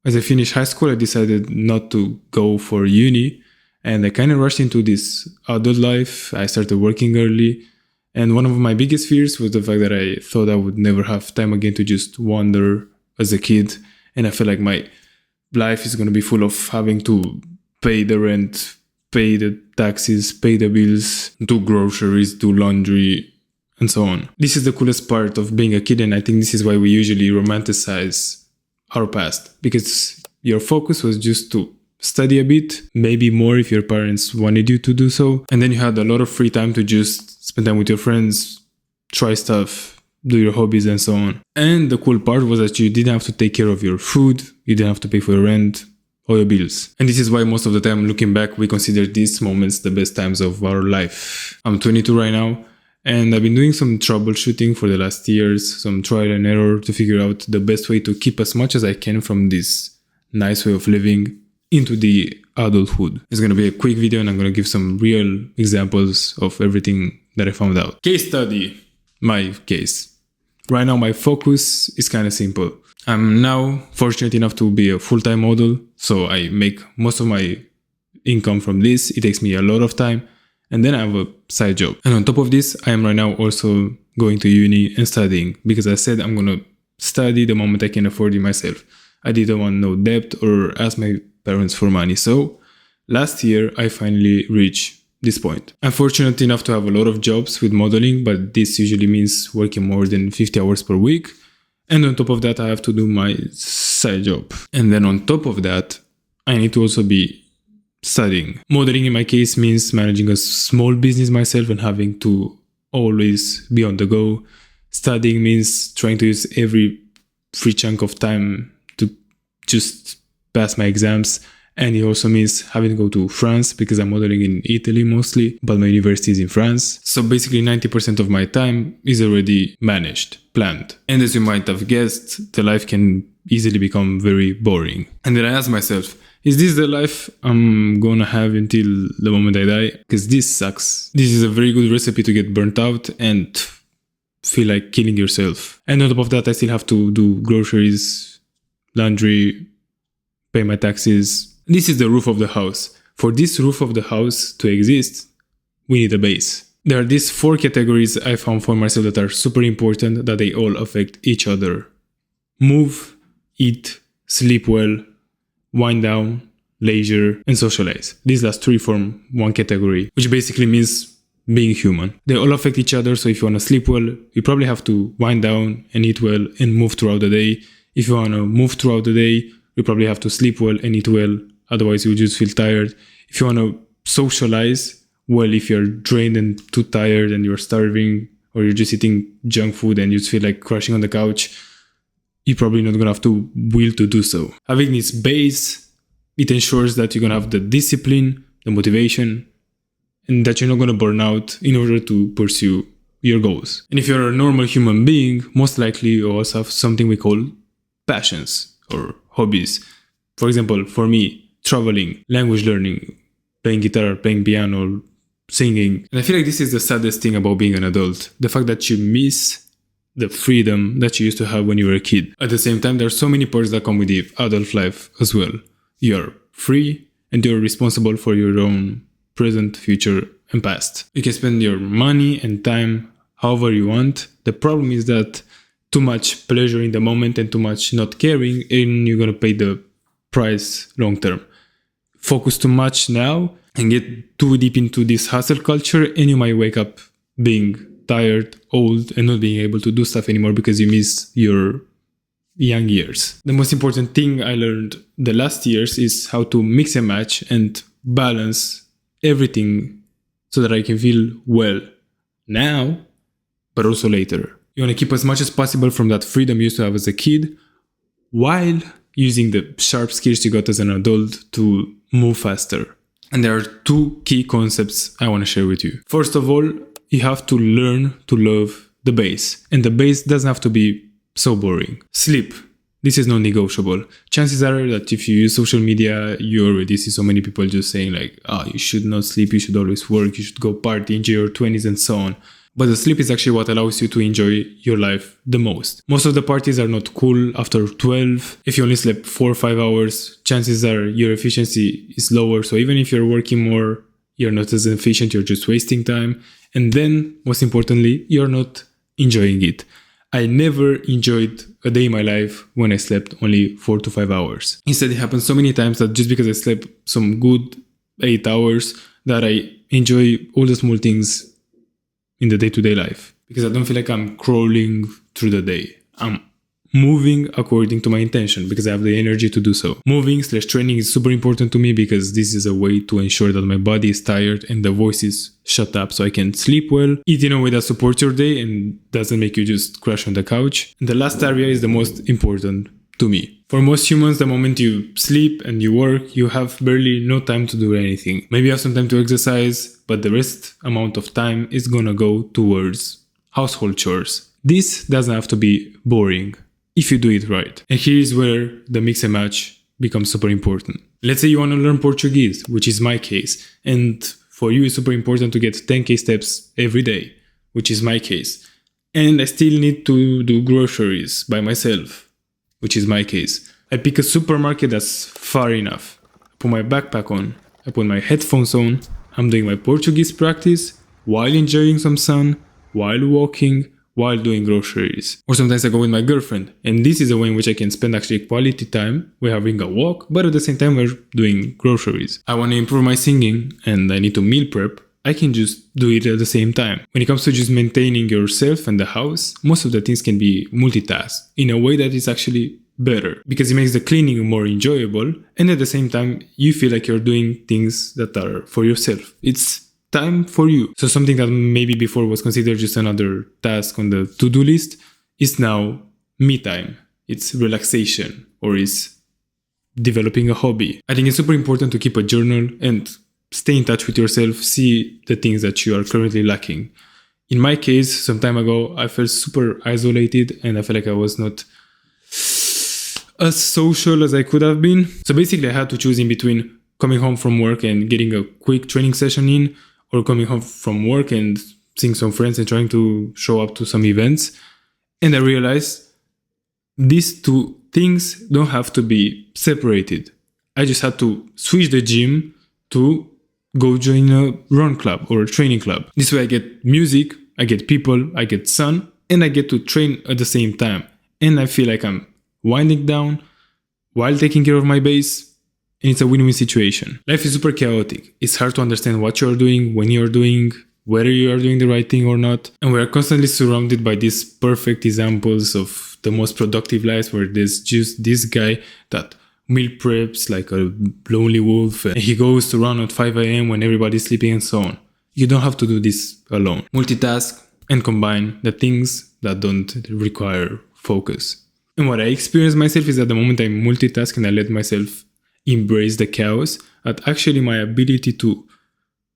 As I finished high school, I decided not to go for uni, and I kind of rushed into this adult life. I started working early, and one of my biggest fears was the fact that I thought I would never have time again to just wander as a kid, and I felt like my life is going to be full of having to pay the rent, pay the taxes, pay the bills, do groceries, do laundry, and so on. This is the coolest part of being a kid, and I think this is why we usually romanticize our past, because your focus was just to study a bit, maybe more if your parents wanted you to do so, and then you had a lot of free time to just spend time with your friends, try stuff, do your hobbies, and so on. And the cool part was that you didn't have to take care of your food, you didn't have to pay for your rent or your bills. And this is why most of the time, looking back, we consider these moments the best times of our life. I'm 22 right now, and I've been doing some troubleshooting for the last years, some trial and error to figure out the best way to keep as much as I can from this nice way of living into the adulthood. It's going to be a quick video, and I'm going to give some real examples of everything that I found out. Case study. My case. Right now, my focus is kind of simple. I'm now fortunate enough to be a full-time model, so I make most of my income from this. It takes me a lot of time. And then I have a side job. And on top of this, I am right now also going to uni and studying, because I said I'm going to study the moment I can afford it myself. I didn't want no debt or ask my parents for money. So last year, I finally reached this point. I'm fortunate enough to have a lot of jobs with modeling, but this usually means working more than 50 hours per week. And on top of that, I have to do my side job. And then on top of that, I need to also be studying. Modeling in my case means managing a small business myself and having to always be on the go. Studying means trying to use every free chunk of time to just pass my exams. And it also means having to go to France, because I'm modeling in Italy mostly, but my university is in France. So basically 90% of my time is already managed, planned. And as you might have guessed, the life can easily become very boring. And then I asked myself, is this the life I'm gonna have until the moment I die? Because this sucks. This is a very good recipe to get burnt out and feel like killing yourself. And on top of that, I still have to do groceries, laundry, pay my taxes. This is the roof of the house. For this roof of the house to exist, we need a base. There are these 4 categories I found for myself that are super important, that they all affect each other. Move, eat, sleep well, wind down, leisure, and socialize. These last 3 form one category, which basically means being human. They all affect each other, so if you want to sleep well, you probably have to wind down and eat well and move throughout the day. If you want to move throughout the day, you probably have to sleep well and eat well, otherwise you just feel tired. If you want to socialize, well, if you're drained and too tired and you're starving, or you're just eating junk food and you just feel like crashing on the couch, you're probably not going to have to will to do so. Having this base, it ensures that you're going to have the discipline, the motivation, and that you're not going to burn out in order to pursue your goals. And if you're a normal human being, most likely you also have something we call passions or hobbies. For example, for me, traveling, language learning, playing guitar, playing piano, singing. And I feel like this is the saddest thing about being an adult. The fact that you miss the freedom that you used to have when you were a kid. At the same time, there are so many perks that come with the adult life as well. You're free and you're responsible for your own present, future, and past. You can spend your money and time however you want. The problem is that too much pleasure in the moment and too much not caring, and you're going to pay the price long term. Focus too much now and get too deep into this hustle culture, and you might wake up being tired, old, and not being able to do stuff anymore because you miss your young years. The most important thing I learned the last years is how to mix and match and balance everything so that I can feel well now, but also later. You want to keep as much as possible from that freedom you used to have as a kid, while using the sharp skills you got as an adult to move faster. And there are 2 key concepts I want to share with you. First of all, you have to learn to love the base. And the base doesn't have to be so boring. Sleep. This is non-negotiable. Chances are that if you use social media, you already see so many people just saying like, you should not sleep, you should always work, you should go party, enjoy your 20s and so on. But the sleep is actually what allows you to enjoy your life the most. Most of the parties are not cool after 12. If you only slept 4 or 5 hours, chances are your efficiency is lower. So even if you're working more, you're not as efficient, you're just wasting time. And then, most importantly, you're not enjoying it. I never enjoyed a day in my life when I slept only 4 to 5 hours. Instead, it happened so many times that just because I slept some good 8 hours, that I enjoy all the small things in the day-to-day life. Because I don't feel like I'm crawling through the day. I'm moving according to my intention because I have the energy to do so. Moving/training is super important to me because this is a way to ensure that my body is tired and the voice is shut up so I can sleep well, eat in a way that supports your day and doesn't make you just crash on the couch. And the last area is the most important to me. For most humans, the moment you sleep and you work, you have barely no time to do anything. Maybe you have some time to exercise, but the rest amount of time is gonna go towards household chores. This doesn't have to be boring if you do it right. And here is where the mix and match becomes super important. Let's say you want to learn Portuguese, which is my case, and for you it's super important to get 10k steps every day, which is my case. And I still need to do groceries by myself, which is my case. I pick a supermarket that's far enough. I put my backpack on, I put my headphones on, I'm doing my Portuguese practice while enjoying some sun, while walking, while doing groceries. Or sometimes I go with my girlfriend, and this is a way in which I can spend actually quality time. We're having a walk, but at the same time we're doing groceries. I want to improve my singing and I need to meal prep. I can just do it at the same time. When it comes to just maintaining yourself and the house, most of the things can be multitasked in a way that is actually better because it makes the cleaning more enjoyable, and at the same time you feel like you're doing things that are for yourself. It's time for you. So something that maybe before was considered just another task on the to-do list is now me time. It's relaxation, or it's developing a hobby. I think it's super important to keep a journal and stay in touch with yourself, see the things that you are currently lacking. In my case, some time ago, I felt super isolated and I felt like I was not as social as I could have been. So basically I had to choose in between coming home from work and getting a quick training session in, or coming home from work and seeing some friends and trying to show up to some events. And I realized these two things don't have to be separated. I just had to switch the gym to go join a run club or a training club. This way I get music, I get people, I get sun, and I get to train at the same time. And I feel like I'm winding down while taking care of my base. And it's a win-win situation. Life is super chaotic. It's hard to understand what you're doing, when you're doing, whether you are doing the right thing or not. And we are constantly surrounded by these perfect examples of the most productive lives where there's just this guy that meal preps like a lonely wolf and he goes to run at 5 a.m. when everybody's sleeping and so on. You don't have to do this alone. Multitask and combine the things that don't require focus. And what I experienced myself is that the moment I multitask and I let myself embrace the chaos, that actually my ability to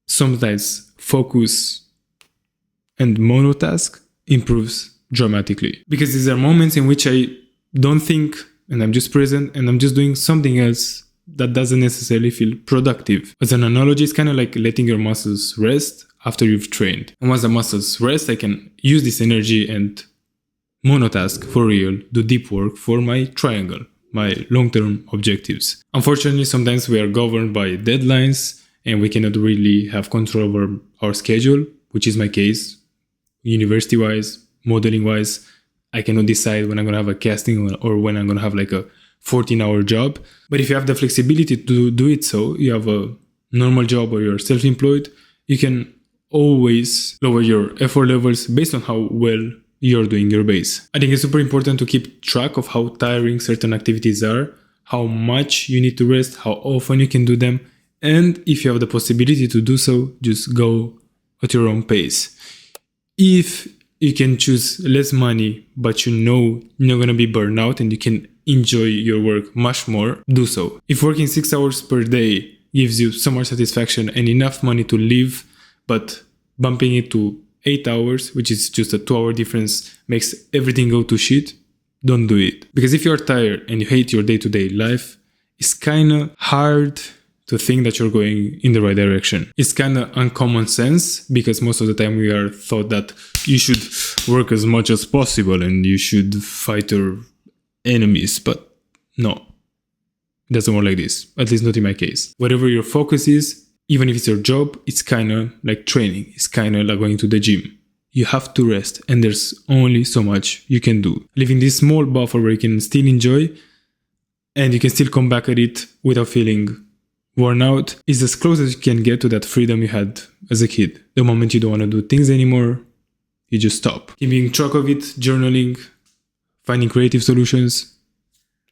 sometimes focus and monotask improves dramatically. Because these are moments in which I don't think and I'm just present and I'm just doing something else that doesn't necessarily feel productive. As an analogy, it's kind of like letting your muscles rest after you've trained. And once the muscles rest, I can use this energy and monotask for real, do deep work for my triangle, my long-term objectives. Unfortunately, sometimes we are governed by deadlines and we cannot really have control over our schedule, which is my case. University-wise, modeling-wise, I cannot decide when I'm going to have a casting or when I'm going to have like a 14-hour job. But if you have the flexibility to do it so, you have a normal job or you're self-employed, you can always lower your effort levels based on how well you're doing your base. I think it's super important to keep track of how tiring certain activities are, how much you need to rest, how often you can do them, and if you have the possibility to do so, just go at your own pace. If you can choose less money, but you know you're not going to be burned out and you can enjoy your work much more, do so. If working 6 hours per day gives you so much satisfaction and enough money to live, but bumping it to 8 hours, which is just a 2-hour difference, makes everything go to shit, don't do it. Because if you're tired and you hate your day-to-day life, it's kind of hard to to think that you're going in the right direction. It's kind of uncommon sense because most of the time we are taught that you should work as much as possible and you should fight your enemies, but no, it doesn't work like this, at least not in my case. Whatever your focus is, even if it's your job, it's kind of like training. It's kind of like going to the gym. You have to rest and there's only so much you can do. Leaving this small buffer where you can still enjoy and you can still come back at it without feeling worn out is as close as you can get to that freedom you had as a kid. The moment you don't want to do things anymore, you just stop. Keeping track of it, journaling, finding creative solutions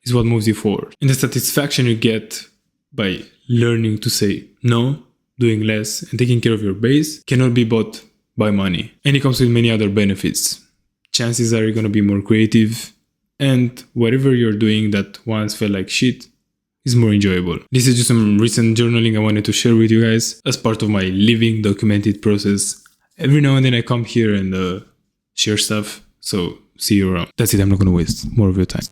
is what moves you forward. And the satisfaction you get by learning to say no, doing less, and taking care of your base cannot be bought by money. And it comes with many other benefits. Chances are you're going to be more creative, and whatever you're doing that once felt like shit is more enjoyable. This is just some recent journaling I wanted to share with you guys as part of my living documented process. Every now and then I come here and share stuff, so see you around. That's it, I'm not going to waste more of your time.